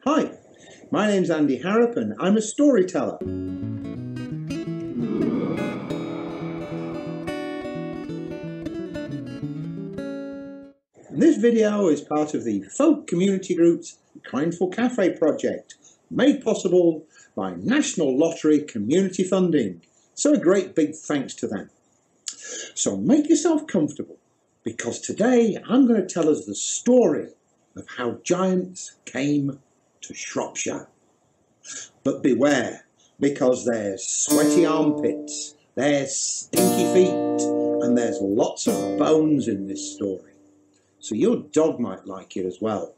Hi, my name's Andy Harrop and I'm a storyteller. And this video is part of the Folk Community Group's Kindful Cafe project, made possible by National Lottery community funding. So a great big thanks to them. So make yourself comfortable, because today I'm going to tell us the story of how giants came to Shropshire. But beware, because there's sweaty armpits, there's stinky feet, and there's lots of bones in this story. So your dog might like it as well.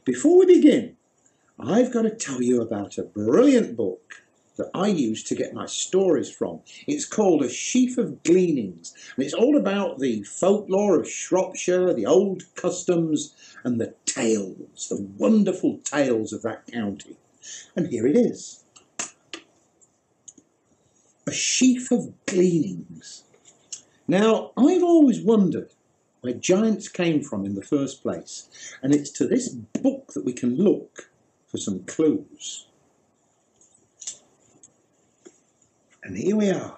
Before we begin, I've got to tell you about a brilliant book that I use to get my stories from. It's called A Sheaf of Gleanings, and it's all about the folklore of Shropshire, the old customs, and the tales, the wonderful tales of that county. And here it is. A Sheaf of Gleanings. Now, I've always wondered where giants came from in the first place, and it's to this book that we can look for some clues. And here we are.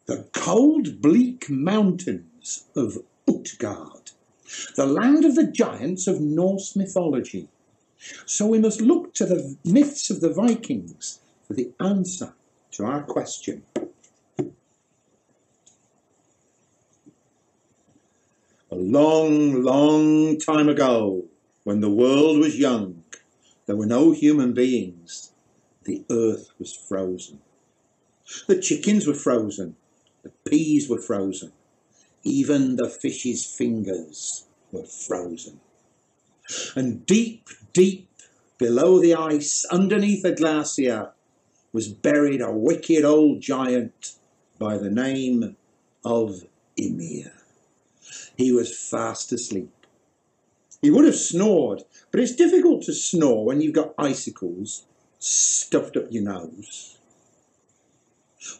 The cold, bleak mountains of Utgard, the land of the giants of Norse mythology. So we must look to the myths of the Vikings for the answer to our question. A long, long time ago, when the world was young, there were no human beings. The earth was frozen. The chickens were frozen. The peas were frozen. Even the fish's fingers were frozen. And deep, deep below the ice, underneath a glacier, was buried a wicked old giant by the name of Ymir. He was fast asleep. He would have snored, but it's difficult to snore when you've got icicles stuffed up your nose.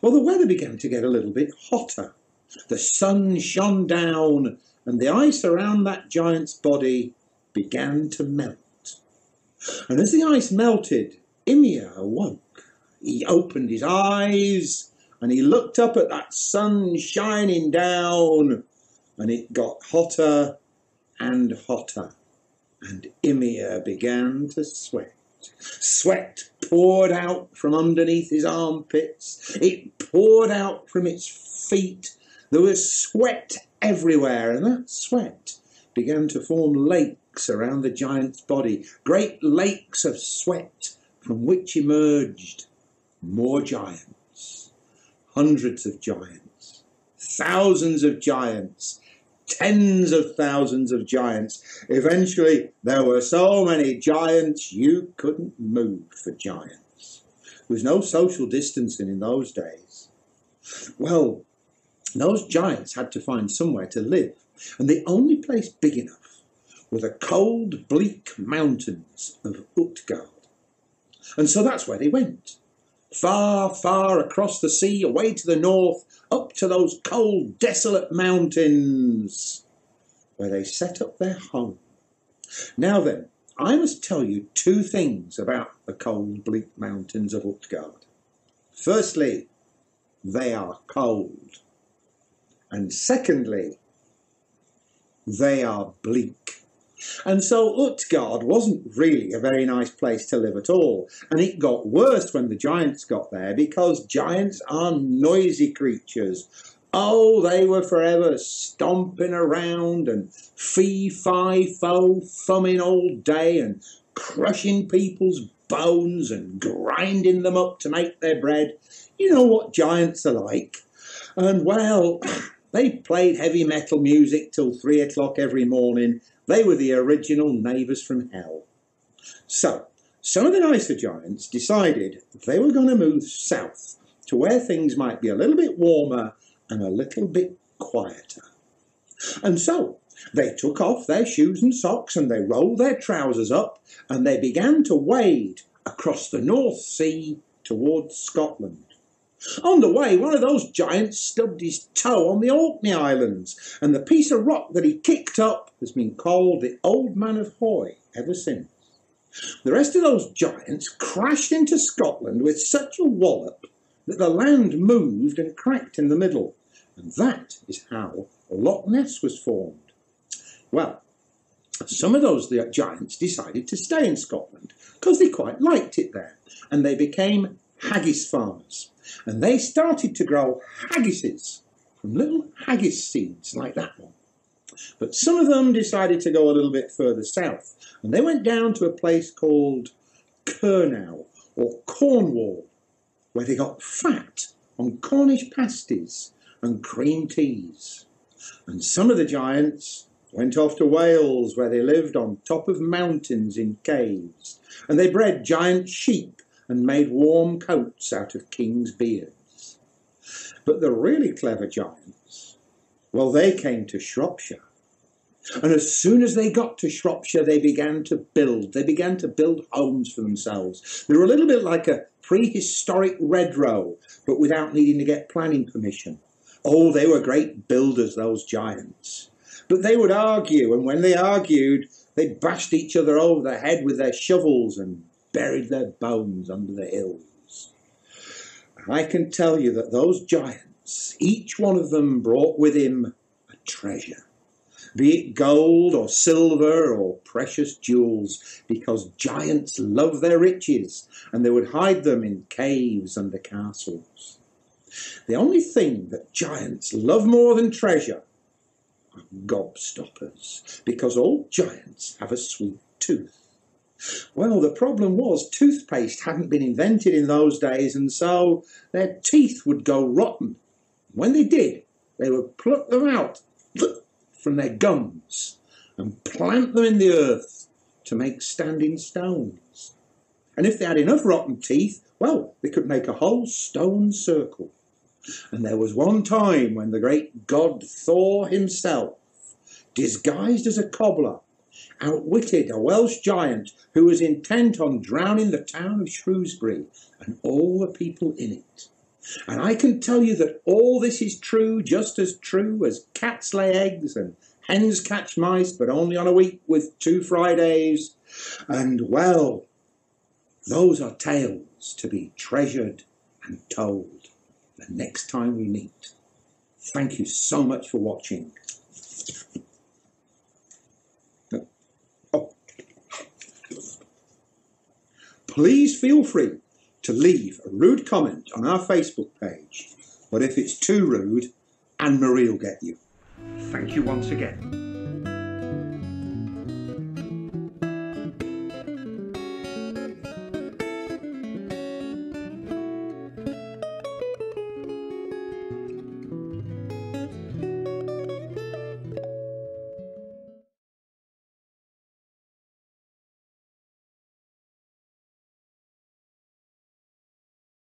Well, the weather began to get a little bit hotter. The sun shone down, and the ice around that giant's body began to melt. And as the ice melted, Ymir awoke. He opened his eyes, and he looked up at that sun shining down, and it got hotter and hotter, and Ymir began to sweat. Sweat poured out from underneath his armpits. It poured out from its feet. There was sweat everywhere, and that sweat began to form lakes around the giant's body. Great lakes of sweat from which emerged more giants. Hundreds of giants. Thousands of giants. Tens of thousands of giants. Eventually, there were so many giants you couldn't move for giants. There was no social distancing in those days. Well, those giants had to find somewhere to live, and the only place big enough were the cold, bleak mountains of Utgard. And so that's where they went. Far, far across the sea, away to the north, up to those cold, desolate mountains, where they set up their home. Now then, I must tell you two things about the cold, bleak mountains of Utgard. Firstly, they are cold. And secondly, they are bleak. And so Utgard wasn't really a very nice place to live at all. And it got worse when the giants got there, because giants are noisy creatures. Oh, they were forever stomping around and fee-fi-fo thumbing all day and crushing people's bones and grinding them up to make their bread. You know what giants are like. And well, they played heavy metal music till 3 o'clock every morning. They were the original neighbours from hell. So, some of the nicer giants decided they were going to move south to where things might be a little bit warmer and a little bit quieter. And so, they took off their shoes and socks and they rolled their trousers up and they began to wade across the North Sea towards Scotland. On the way, one of those giants stubbed his toe on the Orkney Islands, and the piece of rock that he kicked up has been called the Old Man of Hoy ever since. The rest of those giants crashed into Scotland with such a wallop that the land moved and cracked in the middle, and that is how Loch Ness was formed. Well, some of those giants decided to stay in Scotland because they quite liked it there, and they became haggis farmers. And they started to grow haggises from little haggis seeds like that one. But some of them decided to go a little bit further south, and they went down to a place called Kernow or Cornwall, where they got fat on Cornish pasties and cream teas. And some of the giants went off to Wales, where they lived on top of mountains in caves, and they bred giant sheep and made warm coats out of kings' beards. But the really clever giants, well, they came to Shropshire. And as soon as they got to Shropshire, they began to build. They began to build homes for themselves. They were a little bit like a prehistoric Redrow, but without needing to get planning permission. Oh, they were great builders, those giants. But they would argue, and when they argued, they bashed each other over the head with their shovels and buried their bones under the hills. I can tell you that those giants, each one of them brought with him a treasure, be it gold or silver or precious jewels, because giants love their riches and they would hide them in caves under castles. The only thing that giants love more than treasure are gobstoppers, because all giants have a sweet tooth. Well, the problem was toothpaste hadn't been invented in those days, and so their teeth would go rotten. When they did, they would pluck them out from their gums and plant them in the earth to make standing stones. And if they had enough rotten teeth, well, they could make a whole stone circle. And there was one time when the great god Thor himself, disguised as a cobbler, outwitted a Welsh giant who was intent on drowning the town of Shrewsbury and all the people in it. And I can tell you that all this is true, just as true as cats lay eggs and hens catch mice, but only on a week with 2 Fridays. And, well, those are tales to be treasured and told the next time we meet. Thank you so much for watching. Please feel free to leave a rude comment on our Facebook page, but if it's too rude, Anne-Marie will get you. Thank you once again.